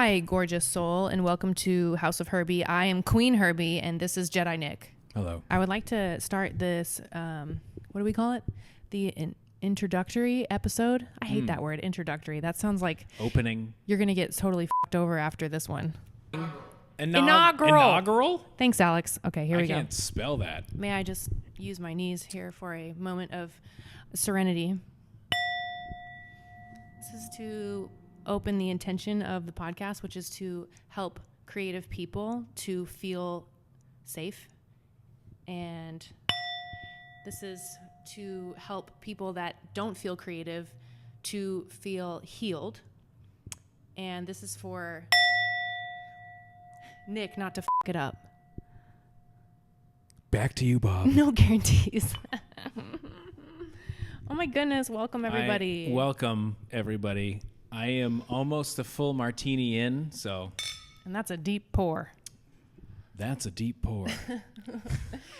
Hi, gorgeous soul, and welcome to House of Herby. I am Qveen Herby, and this is Jedi Nick. Hello. I would like to start this, what do we call it? The introductory episode? I hate that word, introductory. That sounds like... Opening. You're going to get totally f***ed over after this one. Inaugural? Thanks, Alex. Okay, here we go. I can't spell that. May I just use my knees here for a moment of serenity? This is to open the intention of the podcast, which is to help creative people to feel safe. And this is to help people that don't feel creative to feel healed. And this is for Nick not to f*** it up. Back to you, Bob. No guarantees. Oh my goodness. Welcome, everybody. Welcome, everybody. I am almost a full martini in, so... And that's a deep pour. That's a deep pour.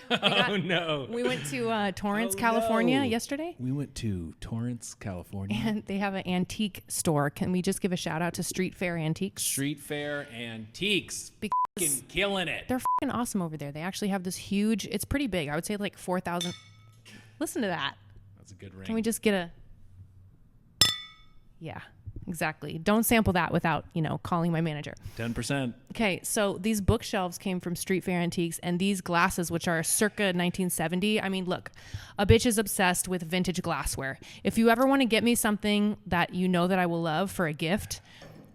No. We went to Torrance, California yesterday. We went to Torrance, California. And they have an antique store. Can we just give a shout out to Street Fair Antiques? Street Fair Antiques. Because fucking killing it. They're fucking awesome over there. They actually have this huge, it's pretty big. I would say like 4,000. Listen to that. That's a good ring. Can we just get a... Yeah. Exactly. Don't sample that without, calling my manager. 10%. Okay, so these bookshelves came from Street Fair Antiques, and these glasses, which are circa 1970. I mean, look, a bitch is obsessed with vintage glassware. If you ever want to get me something that you know that I will love for a gift,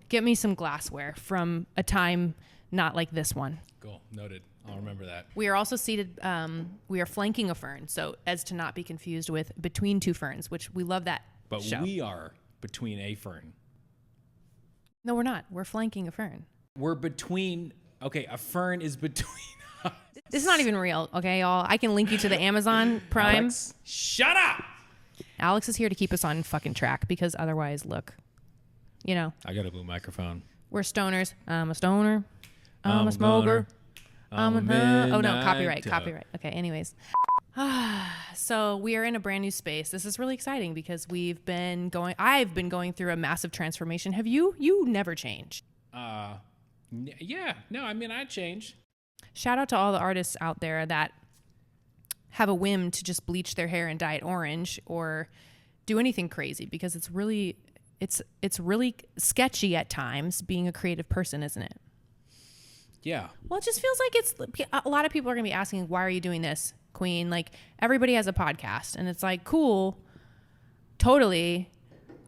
get me some glassware from a time not like this one. Cool. Noted. I'll remember that. We are also seated, we are flanking a fern, so as to not be confused with Between Two Ferns, which we love that show. We are between a fern. No, we're not. We're flanking a fern. We're between... Okay, a fern is between us. This is not even real, okay, y'all? I can link you to the Amazon Prime. Alex, shut up! Alex is here to keep us on fucking track because otherwise, look, I got a blue microphone. We're stoners. I'm a stoner. I'm a smoker. Oh, no, copyright. Okay, anyways. So we are in a brand new space. This is really exciting because I've been going through a massive transformation. Have you? You never change. Yeah. No, I mean, I change. Shout out to all the artists out there that have a whim to just bleach their hair and dye it orange or do anything crazy because it's really sketchy at times being a creative person, isn't it? Yeah. Well, it just feels like a lot of people are going to be asking, why are you doing this, Queen? Like, everybody has a podcast, and it's like, cool, totally.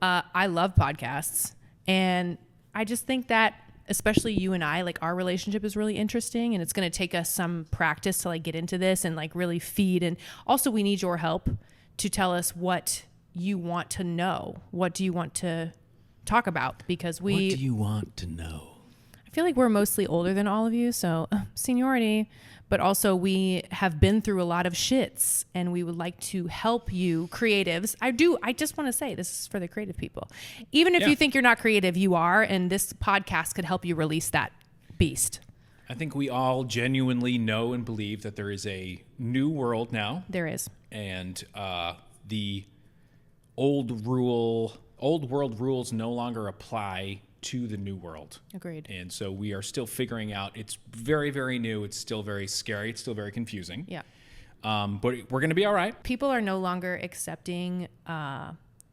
I love podcasts, and I just think that, especially you and I, like, our relationship is really interesting, and it's going to take us some practice to, like, get into this and, like, really feed. And also, we need your help to tell us what you want to know. What do you want to talk about? Because what do you want to know? I feel like we're mostly older than all of you, so seniority, but also we have been through a lot of shits and we would like to help you creatives. I just want to say this is for the creative people. Even if you think you're not creative, you are, and this podcast could help you release that beast. I think we all genuinely know and believe that there is a new world now. There is. And the old world rules no longer apply to the new world. Agreed. And so we are still figuring out. It's very, very new. It's still very scary. It's still very confusing. Yeah. But we're going to be all right. People are no longer accepting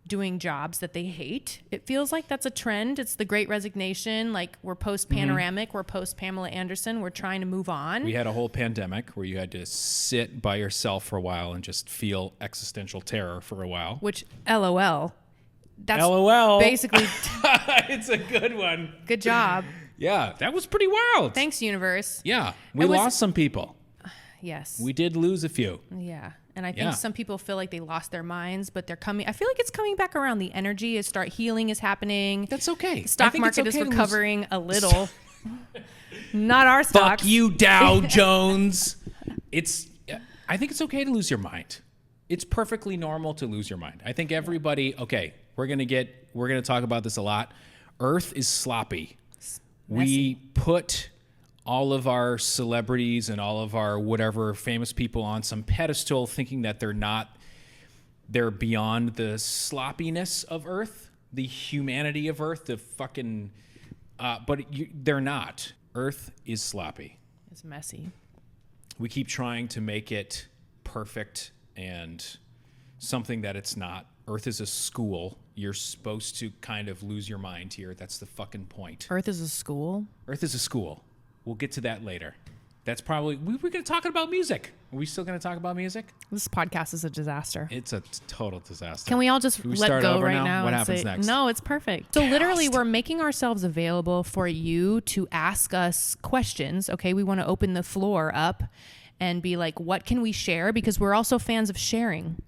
doing jobs that they hate. It feels like that's a trend. It's the Great Resignation. Like, we're post-panoramic. We're post-Pamela Anderson. We're trying to move on. We had a whole pandemic where you had to sit by yourself for a while and just feel existential terror for a while. Which, LOL. That's LOL. Basically. It's a good one. Good job. Yeah, that was pretty wild. Thanks, universe. Yeah, we lost some people. Yes. We did lose a few. Yeah. And I think some people feel like they lost their minds, but they're coming. I feel like it's coming back around. The energy is healing is happening. That's okay. The stock market is recovering a little. Not our stocks. Fuck you, Dow Jones. I think it's okay to lose your mind. It's perfectly normal to lose your mind. I think everybody, we're going to talk about this a lot. Earth is sloppy. We put all of our celebrities and all of our whatever famous people on some pedestal thinking that they're beyond the sloppiness of Earth, the humanity of Earth, the fucking But they're not. Earth is sloppy. It's messy. We keep trying to make it perfect and something that it's not. Earth is a school. You're supposed to kind of lose your mind here. That's the fucking point. Earth is a school? Earth is a school. We'll get to that later. That's probably... We're going to talk about music. Are we still going to talk about music? This podcast is a disaster. It's a total disaster. Can we all just let go right now? What happens next? No, it's perfect. So literally, we're making ourselves available for you to ask us questions. Okay, we want to open the floor up and be like, what can we share? Because we're also fans of sharing.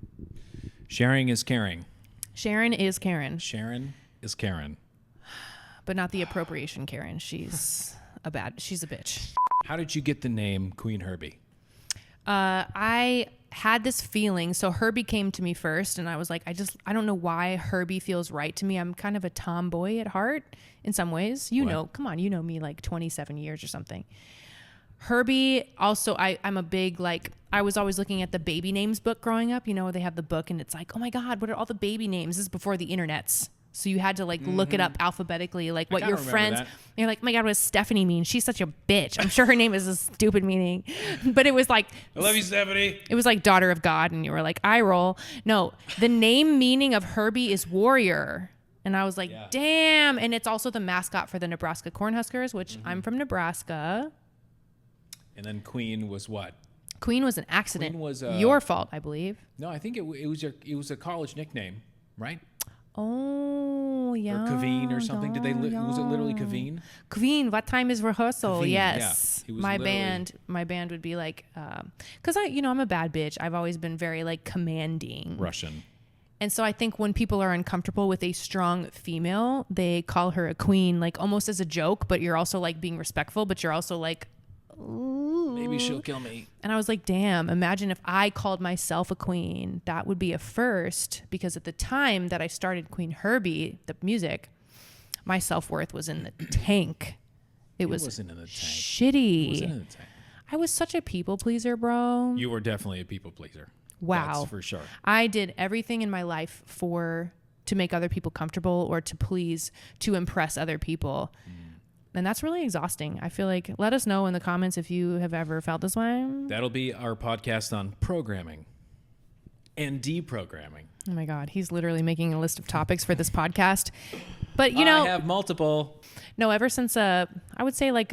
Sharing is caring. Sharon is Karen. Sharon is Karen. But not the appropriation Karen. She's a bitch. How did you get the name Qveen Herby? I had this feeling. So Herbie came to me first, and I was like, I don't know why Herbie feels right to me. I'm kind of a tomboy at heart in some ways. You know me like 27 years or something. Herbie also, I'm a big, like, I was always looking at the baby names book growing up. You know, they have the book and it's like, oh my God, what are all the baby names? This is before the internets. So you had to like look it up alphabetically, like what your friends, and you're like, oh my God, what does Stephanie mean? She's such a bitch. I'm sure her name is a stupid meaning, but it was like, I love you, Stephanie. It was like daughter of God. And you were like, eye roll. No, the name meaning of Herbie is warrior. And I was like, damn. And it's also the mascot for the Nebraska Cornhuskers, which I'm from Nebraska. And then Queen was what? Queen was an accident. Queen was your fault, I believe. No, I think it was a college nickname, right? Oh, yeah. Or Qveen or something. Was it literally Qveen? Qveen, what time is rehearsal? Qveen, yes. Yeah. My band would be like, because I'm a bad bitch. I've always been very like commanding. Russian. And so I think when people are uncomfortable with a strong female, they call her a queen, like almost as a joke, but you're also like being respectful, but you're also like, ooh. Maybe she'll kill me. And I was like, damn, imagine if I called myself a queen. That would be a first, because at the time that I started Qveen Herby, the music, my self-worth was in the tank. It wasn't in the tank. Shitty. It wasn't in the tank. I was such a people pleaser, bro. You were definitely a people pleaser. Wow. That's for sure. I did everything in my life to make other people comfortable or to impress other people. And that's really exhausting. I feel like, let us know in the comments if you have ever felt this way. That'll be our podcast on programming and deprogramming. Oh my God. He's literally making a list of topics for this podcast. But I have multiple. No, ever since, I would say like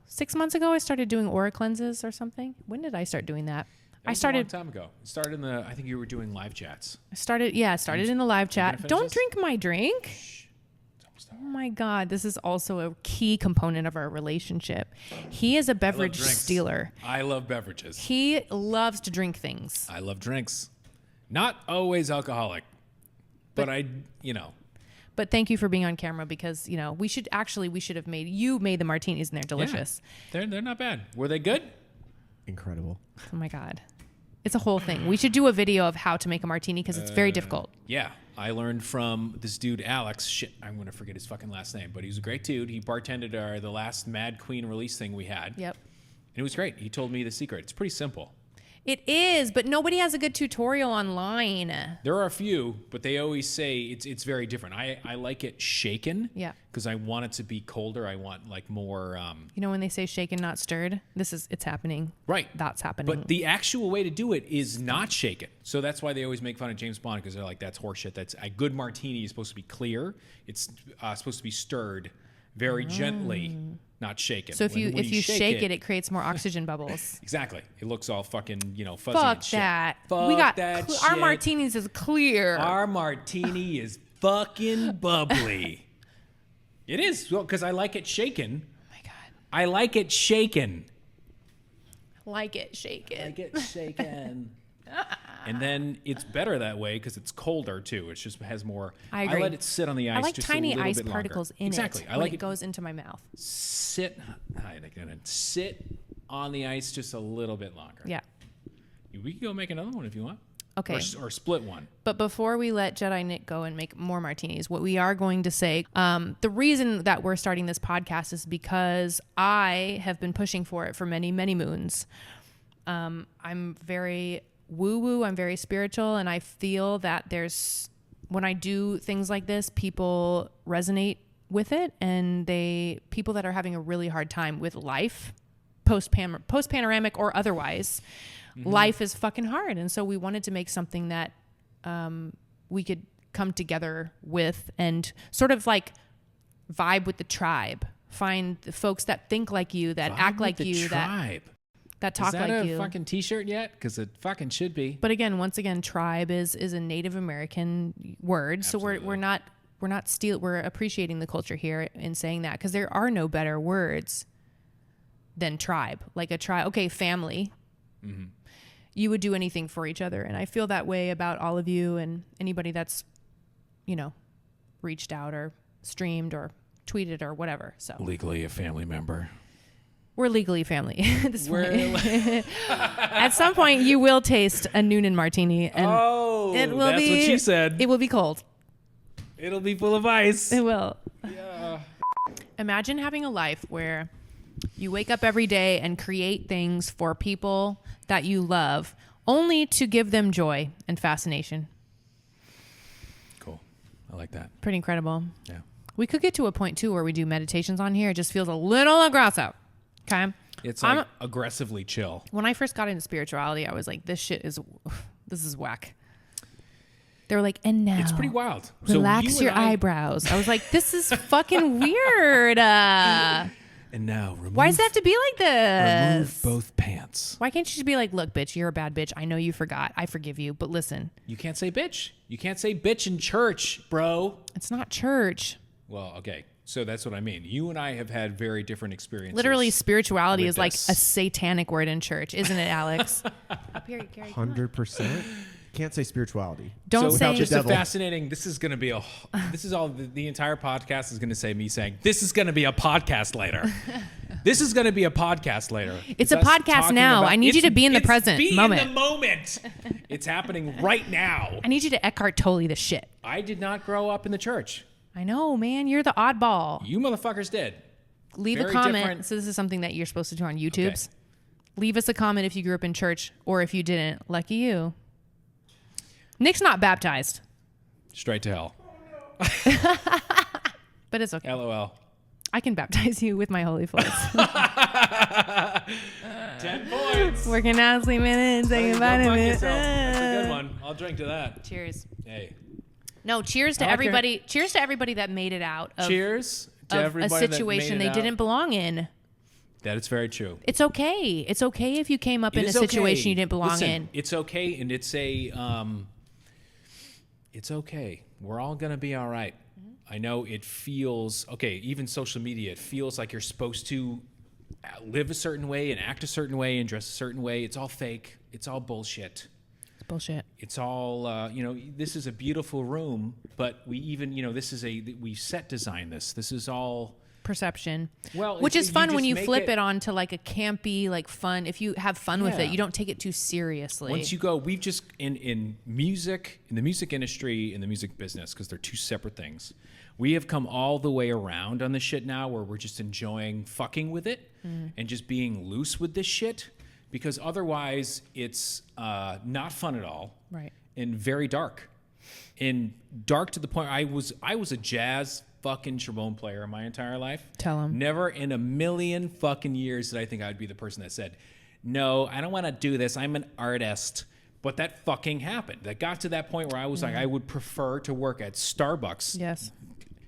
6 months ago, I started doing aura cleanses or something. When did I start doing that? I started a long time ago. It started I think you were doing live chats. I started in the live chat. Don't drink my drink. Shh. Oh my God, this is also a key component of our relationship. He is a beverage stealer. I love beverages. He loves to drink things. I love drinks. Not always alcoholic, but But thank you for being on camera, because, we should have made the martinis and they're delicious. Yeah, they're not bad. Were they good? Incredible. Oh my God. It's a whole thing. We should do a video of how to make a martini, because it's very difficult. Yeah. I learned from this dude, Alex. Shit, I'm going to forget his fucking last name, but he was a great dude. He bartended the last Mad Queen release thing we had. Yep. And it was great. He told me the secret. It's pretty simple. It is, but nobody has a good tutorial online. There are a few, but they always say it's very different. I like it shaken. Yeah. Because I want it to be colder. I want like more. When they say shaken, not stirred, it's happening. Right. That's happening. But the actual way to do it is not shaken. So that's why they always make fun of James Bond, because they're like, that's horseshit. That's a good martini is supposed to be clear. It's supposed to be stirred very gently, not shaken. So if you shake it, it creates more oxygen bubbles. Exactly. It looks all fucking, fuzzy Fuck and shit. that. Fuck that shit. Our martinis is clear. Our martini is fucking bubbly. It is, because I like it shaken. Oh my God. I like it shaken. Like it shaken. Like it shaken. And then it's better that way because it's colder too. It just has more. I agree. I let it sit on the ice. I like just tiny a little ice bit particles longer. in exactly. it. I like it goes into my mouth. Sit on the ice just a little bit longer. Yeah. We can go make another one if you want. Okay. Or split one. But before we let Jedi Nick go and make more martinis, what we are going to say, the reason that we're starting this podcast is because I have been pushing for it for many, many moons. I'm very woo-woo, I'm very spiritual, and I feel that when I do things like this, people resonate with it, and people that are having a really hard time with life, post-panoramic or otherwise, life is fucking hard. And so we wanted to make something that we could come together with and sort of like vibe with the tribe. Find the folks that think like you, that act like you, tribe. that talk like you. Is that a fucking t-shirt yet? Because it fucking should be. But again, once again, tribe is a Native American word. Absolutely. So we're appreciating the culture here in saying that, because there are no better words than tribe. Like a tribe, okay, family. Mm-hmm. You would do anything for each other. And I feel that way about all of you and anybody that's, reached out or streamed or tweeted or whatever. So Legally a family member. We're legally family at this point. At some point, you will taste a Noonan martini. And that's what she said. It will be cold. It'll be full of ice. It will. Yeah. Imagine having a life where you wake up every day and create things for people that you love, only to give them joy and fascination. Cool. I like that. Pretty incredible. Yeah. We could get to a point, too, where we do meditations on here. It just feels a little aggressive. Okay? It's like aggressively chill. When I first got into spirituality, I was like, this is whack. They were like, and now it's pretty wild. Relax your eyebrows. I was like, this is fucking weird. And now why does it have to be like this? Remove both pants. Why can't you just be like, look, bitch, you're a bad bitch. I know you forgot. I forgive you. But listen. You can't say bitch. You can't say bitch in church, bro. It's not church. Well, okay. So that's what I mean. You and I have had very different experiences. Literally, spirituality is like a satanic word in church, isn't it, Alex? Up here, Gary. 100%. Can't say spirituality. Don't say just a fascinating. This is going to be this is all the entire podcast is going to say me saying this is going to be a podcast later. This is going to be a podcast later. It's a podcast now. I need you to be in the present moment. Be in the moment. It's happening right now. I need you to Eckhart Tolle the shit. I did not grow up in the church. I know, man. You're the oddball. You motherfuckers did. Leave a comment. So this is something that you're supposed to do on YouTube's. Okay. Leave us a comment if you grew up in church or if you didn't. Lucky you. Nick's not baptized. Straight to hell. But it's okay. LOL. I can baptize you with my holy flows. 10 points. Working out, sleeping in, saying vitamin. That's a good one. I'll drink to that. Cheers. Hey. No, cheers to everybody. Cheers to everybody that made it out of, cheers to everybody a situation they didn't belong in. That is very true. It's okay. It's okay if you came up in a situation you didn't belong in. It's okay, and it's okay. We're all going to be all right. Mm-hmm. I know it feels, okay, even social media, it feels like you're supposed to live a certain way and act a certain way and dress a certain way. It's all fake. It's all bullshit. It's bullshit. It's all, this is a beautiful room, but we even, we set design this. This is all perception. Well, which is fun when you flip it onto like a campy, like fun. If you have fun with it, you don't take it too seriously. Once you go, we've just in music, in the music industry, in the music business, because they're two separate things. We have come all the way around on this shit now, where we're just enjoying fucking with it and just being loose with this shit, because otherwise it's not fun at all, right? And very dark, and dark to the point I was a jazz fucking trombone player my entire life. Tell him. Never in a million fucking years did I think I'd be the person that said, no, I don't want to do this. I'm an artist. But that fucking happened. That got to that point where I was like, I would prefer to work at Starbucks. Yes.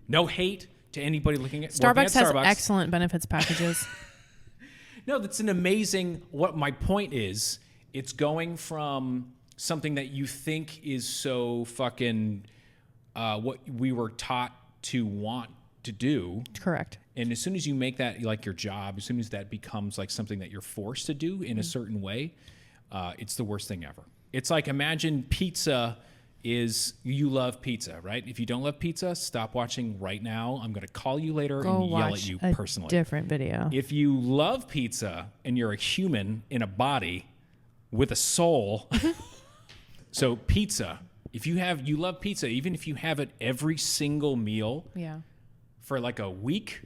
No hate to anybody looking at Starbucks. Has excellent benefits packages. No, that's an amazing, what my point is, it's going from something that you think is so fucking what we were taught to want to do. Correct. And as soon as you make that like your job, as soon as that becomes like something that you're forced to do in a certain way, it's the worst thing ever. It's like, imagine pizza is, you love pizza, right? If you don't love pizza, stop watching right now. I'm going to call you later and yell at you personally. Different video. If you love pizza and you're a human in a body with a soul, so pizza, if you love pizza, even if you have it every single meal for like a week,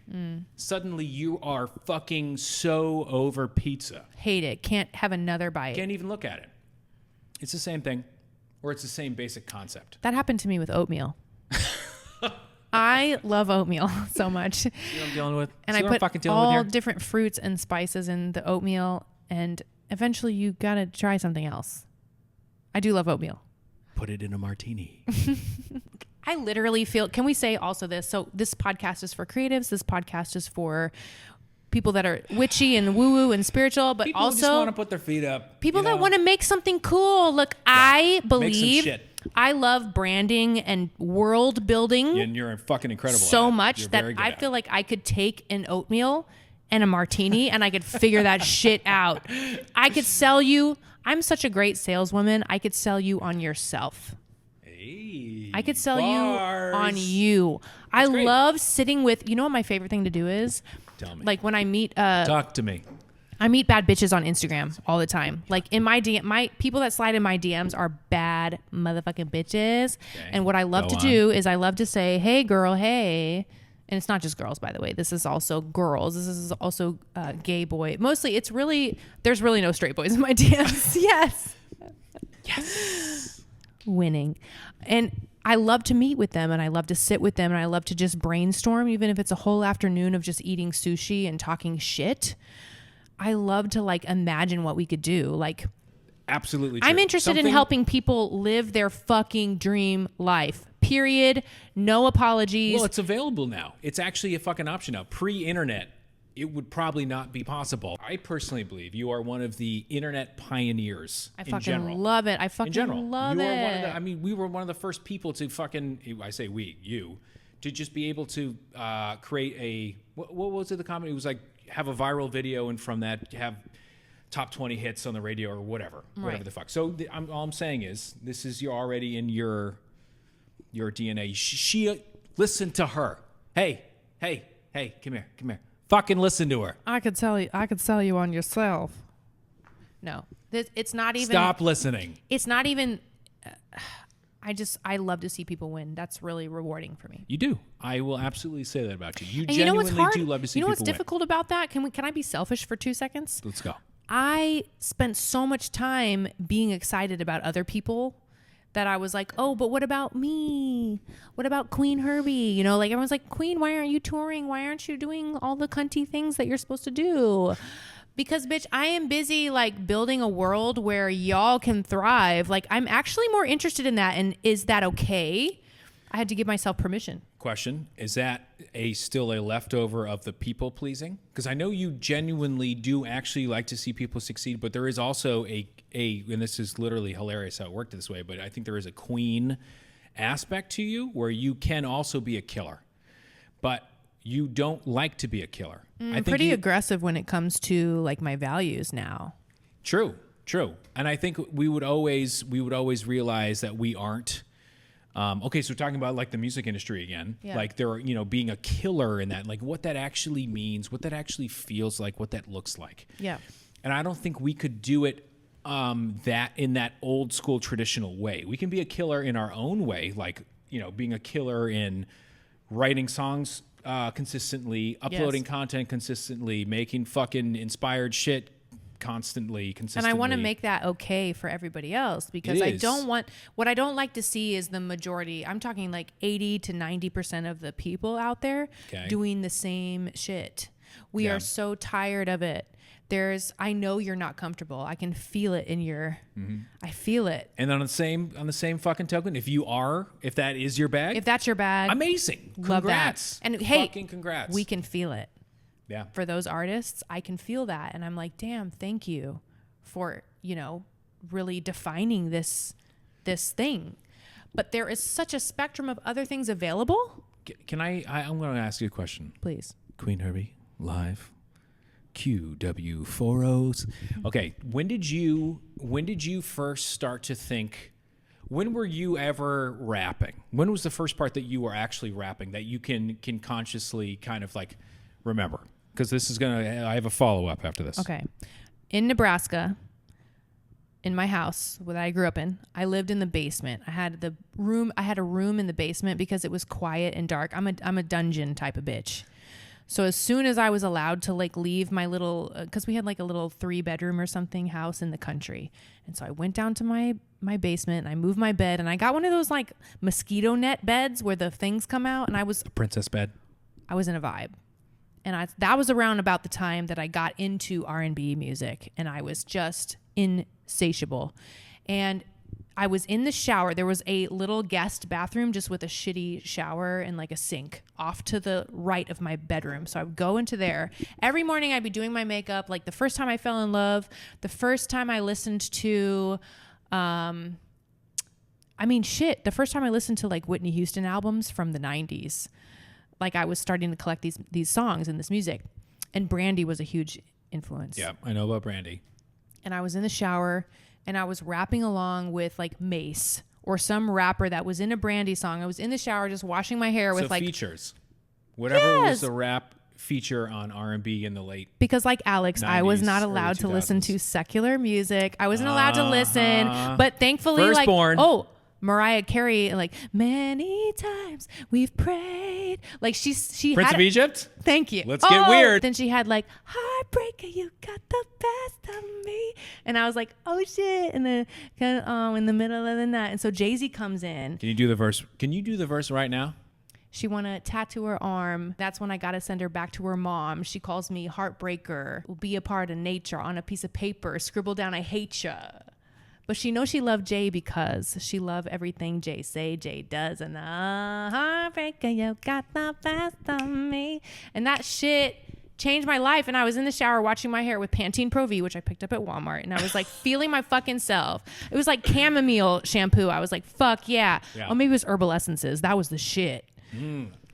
suddenly you are fucking so over pizza. Hate it. Can't have another bite. Can't even look at it. It's the same thing, or it's the same basic concept. That happened to me with oatmeal. I love oatmeal so much. See what I'm dealing with? And See I what I'm put fucking dealing with all here? different fruits and spices in the oatmeal, and eventually you gotta try something else. I do love oatmeal. Put it in a martini. I literally feel, can we say also this? So this podcast is for creatives. This podcast is for people that are witchy and woo-woo and spiritual, but People who also just want to put their feet up. people you that know? want to make something cool. Look, I some believe shit. I love branding and world building And you're fucking incredible. so at it. much You're that very good I at feel it. like I could take an oatmeal and a martini and I could figure that shit out. I could sell you. I'm such a great saleswoman. I could sell you on yourself. Hey, I could sell bars. you on you. I great. love sitting with, you know what my favorite thing to do is? Tell me. Like when I meet Talk to me. I meet bad bitches on Instagram all the time. Like in my DM, my people that slide in my DMs are bad motherfucking bitches. Okay. And what I love Go to do is I love to say, "Hey girl, hey." And it's not just girls, by the way. This is also girls. This is also gay boy. Mostly there's really no straight boys in my DMs. Yes. Yes. Winning. And I love to meet with them and I love to sit with them and I love to just brainstorm, even if it's a whole afternoon of just eating sushi and talking shit. I love to like imagine what we could do. Like, Absolutely true. I'm interested in helping people live their fucking dream life. Period. No apologies. Well, it's available now. It's actually a fucking option now. Pre-internet, it would probably not be possible. I personally believe you are one of the internet pioneers I in fucking general. love it. I fucking In general, love you it. are one of the, I mean, we were one of the first people to fucking, I say we, you, to just be able to create a, what was it, the comment? It was like, have a viral video and from that have top 20 hits on the radio or whatever Right. the fuck. So all I'm saying is this is you're already in your DNA. She listen to her. Hey, come here. Fucking listen to her. I could sell you on yourself. No, it's not even. Stop listening. It's not even. I love to see people win. That's really rewarding for me. You do. I will absolutely say that about you. You And you know what's genuinely hard? do love to see you know people what's difficult about that? Can I be selfish for 2 seconds? win. Let's go. I spent so much time being excited about other people that I was like, oh, but what about me? What about Qveen Herby? You know, like everyone's like, Queen, why aren't you touring? Why aren't you doing all the cunty things that you're supposed to do? Because, bitch, I am busy like building a world where y'all can thrive. Like, I'm actually more interested in that. And is that okay? I had to give myself permission. Question: is that still a leftover of the people pleasing? Because I know you genuinely do actually like to see people succeed, but there is also a and this is literally hilarious how it worked this way, but I think there is a queen aspect to you where you can also be a killer, but you don't like to be a killer. I think Pretty aggressive when it comes to like my values now. True. And I think we would always realize that we aren't. Okay, so we're talking about like the music industry again, Yeah. like there, being a killer in that, like what that actually means, what that actually feels like, what that looks like. Yeah. And I don't think we could do it that in that old school traditional way. We can be a killer in our own way, like being a killer in writing songs consistently, uploading content consistently, making fucking inspired shit consistently. And I want to make that okay for everybody else because It I is. don't want, what I don't like to see is the majority, I'm talking like 80 to 90% of the people out there Okay. doing the same shit. We Yeah. are so tired of it. I know you're not comfortable. I can feel it in your, I feel it. And on the same fucking token, if that is your bag, If that's your bag, amazing. love Congrats. that. And hey, fucking congrats. we can feel it. Yeah. For those artists, I can feel that. And I'm like, damn, thank you for, really defining this thing. But there is such a spectrum of other things available. Can I'm going to ask you a question. Please. Qveen Herby, live. QW40s. Okay, when did you first start to think, when were you ever rapping? When was the first part that you were actually rapping that you can consciously kind of like remember? Because I have a follow-up after this. Okay. In Nebraska, in my house that I grew up in, I lived in the basement. I had a room in the basement because it was quiet and dark. I'm a dungeon type of bitch. So as soon as I was allowed to like leave my little, because we had like a little 3-bedroom or something house in the country. And so I went down to my my basement and I moved my bed and I got one of those like mosquito net beds where the things come out, and I was Princess bed. I was in a vibe. And that was around about the time that I got into R&B music, and I was just insatiable. And I was in the shower. There was a little guest bathroom just with a shitty shower and like a sink off to the right of my bedroom. So I would go into there. Every morning I'd be doing my makeup. Like the first time I fell in love, the first time I listened to, the first time I listened to like Whitney Houston albums from the 90s. Like I was starting to collect these songs and this music. And Brandy was a huge influence. Yeah, I know about Brandy. And I was in the shower and I was rapping along with like Mace or some rapper that was in a Brandy song. I was in the shower just washing my hair with like features. Whatever Yes. was the rap feature on R&B in the late. Because like Alex, I was 90s, not early allowed to listen 2000s. to secular music. I wasn't allowed to listen, but thankfully Firstborn. Mariah Carey, like many times we've prayed. Like she Prince had of Egypt? Thank you. Let's get weird. Then she had like Heartbreaker, you got the best of me, and I was like, oh shit, and then kind of in the middle of the night, and so Jay-Z comes in. Can you do the verse? Can you do the verse right now? She want to tattoo her arm. That's when I got to send her back to her mom. She calls me Heartbreaker. Will be a part of nature on a piece of paper. Scribble down, I hate ya. But she knows she loved Jay because she loved everything Jay say, Jay does. And Heartbreaker, you got the best of me. And that shit changed my life. And I was in the shower washing my hair with Pantene Pro V, which I picked up at Walmart. And I was like feeling my fucking self. It was like chamomile shampoo. I was like, fuck yeah. Oh, maybe it was Herbal Essences. That was the shit.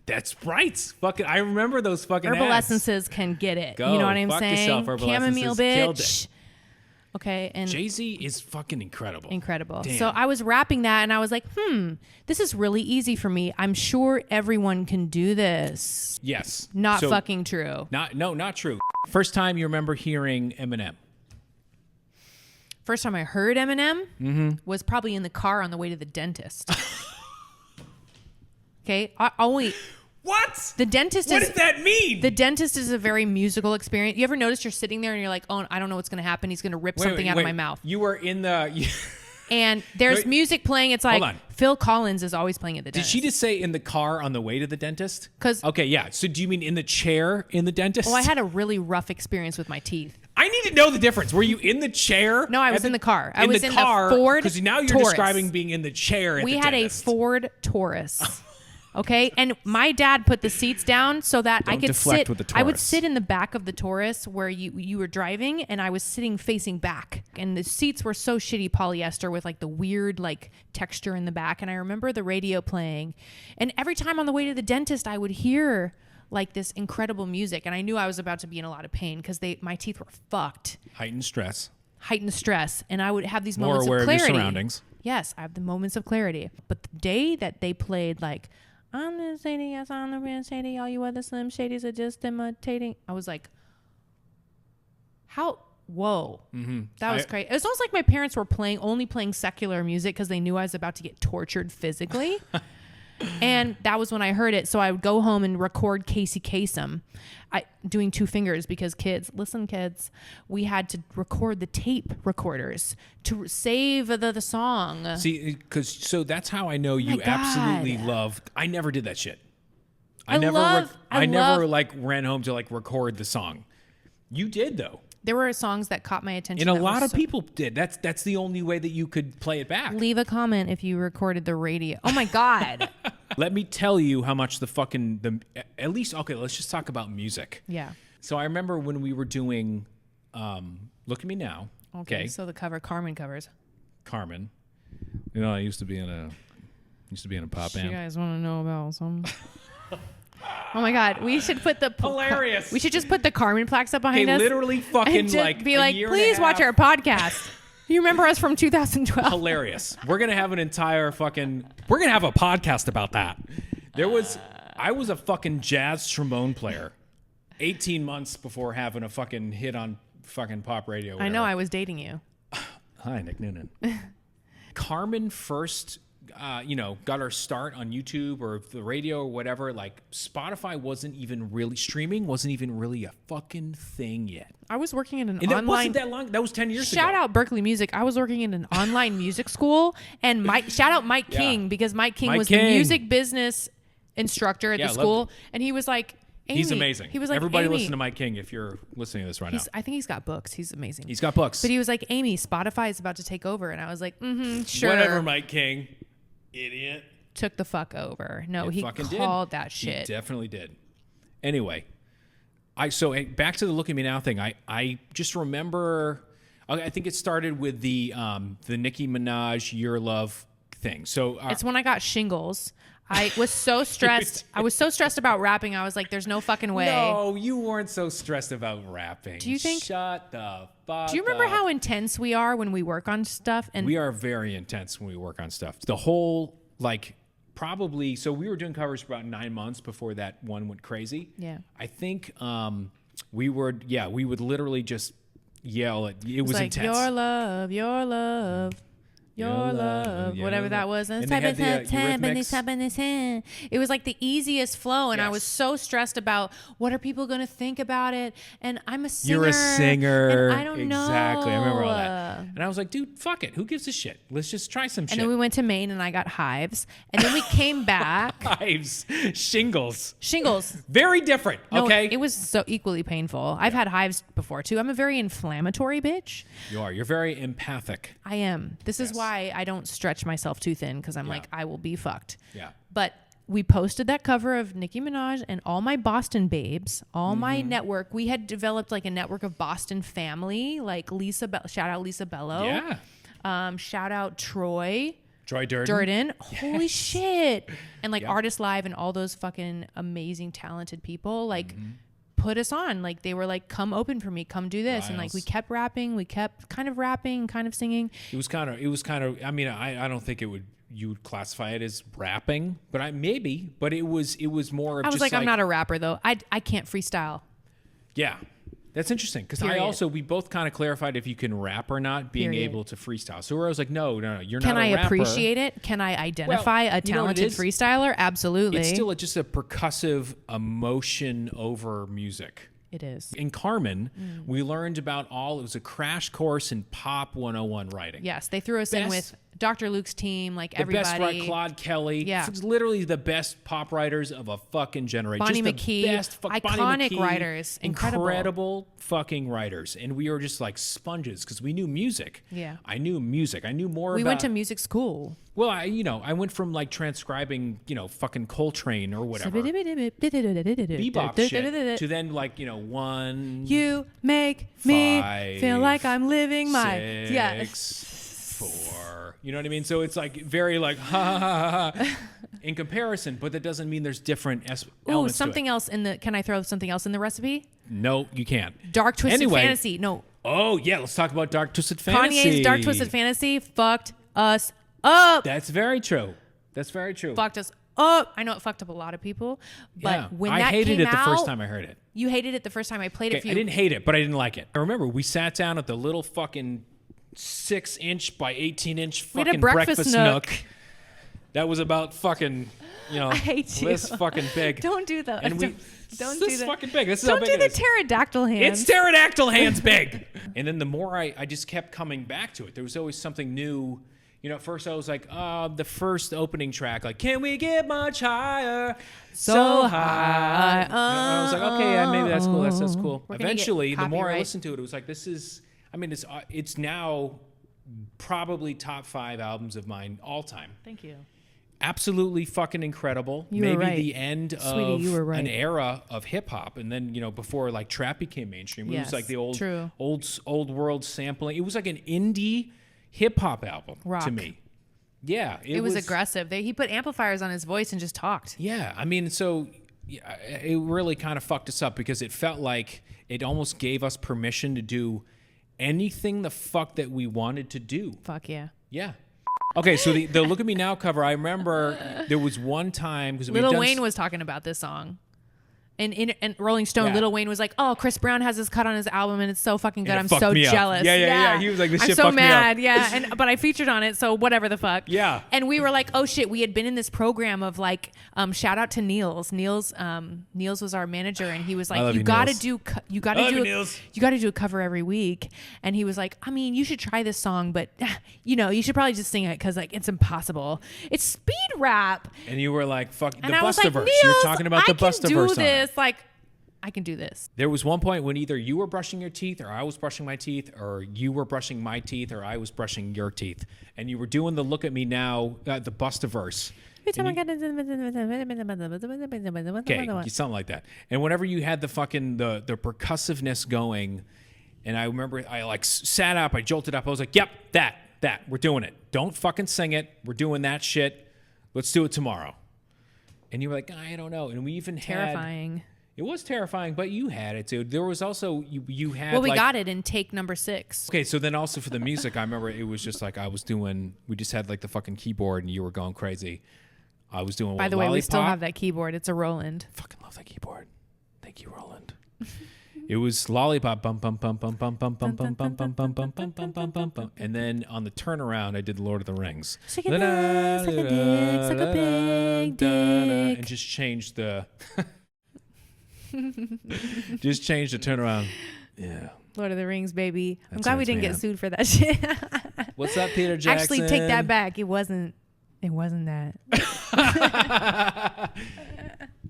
That's right. Fucking, I remember those fucking Herbal ads. Essences can get it. Go. You know what I'm Fuck saying? yourself, Herbal Chamomile Essences killed bitch. it. Okay, and Jay-Z is fucking incredible. incredible. Damn. So I was rapping that and I was like, this is really easy for me. I'm sure everyone can do this. Yes. Not So, fucking true. Not true. First time you remember hearing Eminem? First time I heard Eminem was probably in the car on the way to the dentist. Okay, I'll wait. What? The dentist What is does that mean? the dentist is a very musical experience. You ever notice you're sitting there and you're like, oh, I don't know what's going to happen. He's going to rip something out of my mouth. You were in the... And there's Wait. music playing. It's Hold like on. Phil Collins is always playing at the Did dentist. she just say in the car on the way to the dentist? 'Cause- Okay, yeah. So do you mean in the chair in the dentist? Well, I had a really rough experience with my teeth. I need to know the difference. Were you in the chair? No, I at was in the car. I in was the in the car, Ford because now you're Taurus. describing being in the chair at We the had dentist. a Ford Taurus. Okay, and my dad put the seats down so that I Don't could deflect sit. with the I would Taurus. sit in the back of the Taurus where you were driving, and I was sitting facing back. And the seats were so shitty polyester with like the weird like texture in the back. And I remember the radio playing, and every time on the way to the dentist, I would hear like this incredible music, and I knew I was about to be in a lot of pain because my teeth were fucked, Heightened stress. heightened stress, and I would have these More moments aware of of clarity. your surroundings. Yes, I have the moments of clarity. But the day that they played like, I'm the shady, yes, I'm the real shady, all you other slim shadies are just imitating, I was like, how, whoa. That was crazy. It was almost like my parents were only playing secular music because they knew I was about to get tortured physically. And that was when I heard it. So I would go home and record Casey Kasem doing two fingers because kids, we had to record the tape recorders to save the song. See, so that's how I know you God. absolutely love. I never did that shit. I love- never like ran home to like record the song. You did though. There were songs that caught my attention. And a that lot were of so- people did. That's the only way that you could play it back. Leave a comment if you recorded the radio. Oh my God. Let me tell you how much at least, okay, let's just talk about music. Yeah. So I remember when we were doing Look at Me Now. Okay. So the cover, Carmen covers. Carmen. You know, I used to be in a pop You band. guys want to know about some? Oh my God. We should put the Hilarious. We should just put the Carmen plaques up behind Okay, us. literally fucking and just like be a like, year and a please watch half. our podcast. You remember us from 2012? Hilarious. We're gonna have an entire we're gonna have a podcast about that. I was a fucking jazz trombone player 18 months before having a fucking hit on fucking pop radio. I know. I was dating you. Hi, Nick Noonan. Carmen first got our start on YouTube or the radio or whatever, like Spotify wasn't even really a fucking thing yet. I was working in an And that online. wasn't that long. That was 10 years ago. Shout out Berkeley Music. I was working in an online music school, and shout out Mike King, because Mike King was the music business instructor at the school, and he was like, Amy, he's amazing. He was like, everybody Amy, listen to Mike King if you're listening to this right now. I think he's got books. He's amazing. He's got books. But he was like, Amy, Spotify is about to take over, and I was like, sure. Whatever, Mike King, idiot. Took the fuck over. No, he fucking called that shit. He definitely did. Anyway, back to the Look at Me Now thing. I just remember. I think it started with the Nicki Minaj Your Love thing. So it's when I got shingles. I was so stressed. I was so stressed about rapping. I was like, there's no fucking way. No, you weren't so stressed about rapping. Do you think? Shut the fuck Do you remember up. how intense we are when we work on stuff? And we are very intense when we work on stuff. The whole, like, probably, so we were doing covers for about 9 months before that one went crazy. Yeah. I think we would literally just yell. It was like, intense. Your love, your love. Your love, whatever that was. And they had the Eurythmics. It was like the easiest flow, and I Yes. was so stressed about what are people going to think about it. And I'm a singer. You're a singer. And I don't know. Exactly. I remember all that. And I was like, dude, fuck it. Who gives a shit? Let's just try some shit. And then we went to Maine, and I got hives. And then we came back. Hives. Shingles. Very different. No, Okay. it was so equally painful. I've had hives before, too. I'm a very inflammatory bitch. You are. You're very empathic. I am. This is why I don't stretch myself too thin, because I'm like, I will be fucked. Yeah. But we posted that cover of Nicki Minaj and all my Boston babes, all my network. We had developed like a network of Boston family, like shout out Lisa Bello. Yeah. Shout out Troy Durden. Holy shit. And like Artist Live and all those fucking amazing, talented people, like put us on. Like they were like, come open for me, come do this. Riles. And like we kept rapping, we kept kind of rapping, kind of singing. It was kind of, I mean, I don't think you would classify it as rapping, but but it was more of I was just like, I'm not a rapper though. I can't freestyle. Yeah. That's interesting, because we both kind of clarified if you can rap or not, being able to freestyle. So I was like, no, you're not a rapper. Can I appreciate it? Can I identify a talented freestyler? Absolutely. It's still just a percussive emotion over music. It is. In Carmen, we learned about it was a crash course in Pop 101 writing. Yes, they threw us in with Dr. Luke's team, like everybody. The best writer, Claude Kelly. Yeah. It's literally the best pop writers of a fucking generation. Bonnie just McKee. The best Iconic writers. Incredible fucking writers. And we were just like sponges because we knew music. Yeah. I knew music. I knew more We went to music school. Well, I went from like transcribing, fucking Coltrane or whatever. Bebop shit. To then like, one. You make me feel like I'm living my. 6, 4. You know what I mean? So it's like very like, ha ha ha ha. In comparison, but that doesn't mean there's different elements something to it. else can I throw something else in the recipe? No, you can't. Dark Twisted Fantasy. No. Oh, yeah. Let's talk about Dark Twisted Fantasy. Kanye's Dark Twisted Fantasy fucked us up. That's very true. Fucked us up. I know it fucked up a lot of people, but when I that hated came it the out, first time I heard it. You hated it the first time I played it for you. I didn't hate it, but I didn't like it. I remember we sat down at the little fucking 6-inch by 18-inch fucking breakfast nook. That was about fucking, I hate you. This fucking big. Don't do that. And don't this do that. fucking big. This is don't how big do it the is. pterodactyl hands. It's pterodactyl hands big. And then the more I just kept coming back to it. There was always something new. At first I was like, the first opening track, like, can we get much higher? So high. And I was like, okay, yeah, maybe that's cool. That's cool. Eventually, the more I listened to it, it was like, it's now probably top 5 albums of mine all time. Thank you. Absolutely fucking incredible. Maybe the end of an era of hip hop, and then before like trap became mainstream, it was like the old world sampling. It was like an indie hip hop album to me. Yeah, it was aggressive. He put amplifiers on his voice and just talked. Yeah, I mean, so it really kind of fucked us up because it felt like it almost gave us permission to do anything the fuck that we wanted to do. Fuck yeah. Yeah. Okay, so the Look at Me Now cover, I remember there was one time because Lil Wayne was talking about this song. And Rolling Stone, Yeah. Lil Wayne was like, "Oh, Chris Brown has this cut on his album, and it's so fucking good. And it I'm fucked so me up." jealous." Yeah. He was like, "This I'm shit so fucked me up." mad. Yeah, but I featured on it, so whatever the fuck. Yeah. And we were like, "Oh shit!" We had been in this program of like, shout out to Niels. Niels was our manager, and he was I like, love "You you, gotta Niels. do, you I gotta love do, you, Niels. you gotta do a cover every week." And he was like, "I mean, you should try this song, but you should probably just sing it because like it's impossible. It's speed rap." And you were like, "Fuck the And I was like, Bustaverse." "Niels, You're talking about the I can Bustaverse. do on it. this. Like, I can do this." There was one point when either you were brushing your teeth or I was brushing my teeth or you were brushing my teeth or I was brushing your teeth. And you were doing the look at me now, the Bustaverse. Okay, something like that. And whenever you had the fucking, the percussiveness going, and I remember I like sat up, I jolted up, I was like, "Yep, that, we're doing it. Don't fucking sing it. We're doing that shit. Let's do it tomorrow." And you were like, "I don't know." And we even Terrifying. It was terrifying, but you had it, dude. There was also, you had Well, we like, got it in take number 6. okay, so then also for the music, I remember it was just like we just had like the fucking keyboard and you were going crazy. I was doing By the way, we Lollipop. still have that keyboard. It's a Roland. Fucking love that keyboard. Thank you, Roland. It was Lollipop, bum bum bum bum bum bum bum bum bum bum bum bum bum bum bum bum bum, and then on the turnaround, I did Lord of the Rings. Shake a dick, suck a dick, suck a big dick. And just changed the, just changed the turnaround. Yeah. Lord of the Rings, baby. I'm That's glad we right, didn't get man. sued for that shit. What's up, Peter Jackson? Actually, take that back. It wasn't that.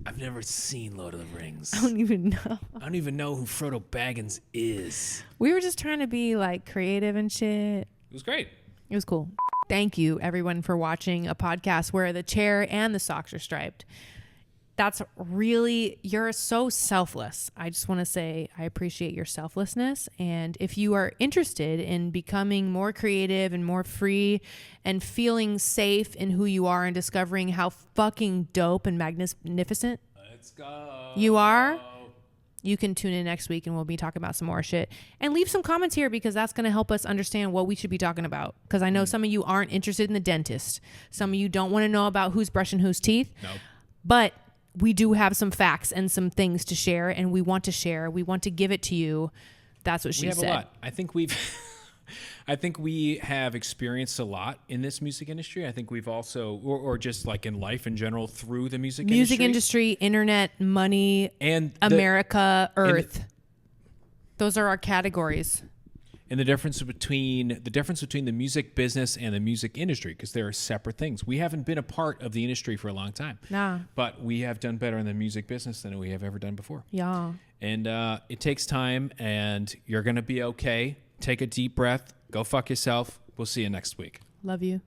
I've never seen Lord of the Rings. I don't even know. I don't even know who Frodo Baggins is. We were just trying to be like creative and shit. It was great. It was cool. Thank you, everyone, for watching a podcast where the chair and the socks are striped. That's really, you're so selfless. I just want to say I appreciate your selflessness. And if you are interested in becoming more creative and more free and feeling safe in who you are and discovering how fucking dope and magnificent Let's go. you are, you can tune in next week and we'll be talking about some more shit. And leave some comments here because that's going to help us understand what we should be talking about. Because I know some of you aren't interested in the dentist. Some of you don't want to know about who's brushing whose teeth. No. But we do have some facts and some things to share, and we want to share. We want to give it to you. That's what she We have said. a lot. I think we have experienced a lot in this music industry. I think we've also, or just like in life in general, through the music Industry, internet, money, and America, Earth. Those are our categories. And the difference between the music business and the music industry, because they are separate things. We haven't been a part of the industry for a long time. Nah. But we have done better in the music business than we have ever done before. Yeah. And it takes time, and you're going to be okay. Take a deep breath. Go fuck yourself. We'll see you next week. Love you.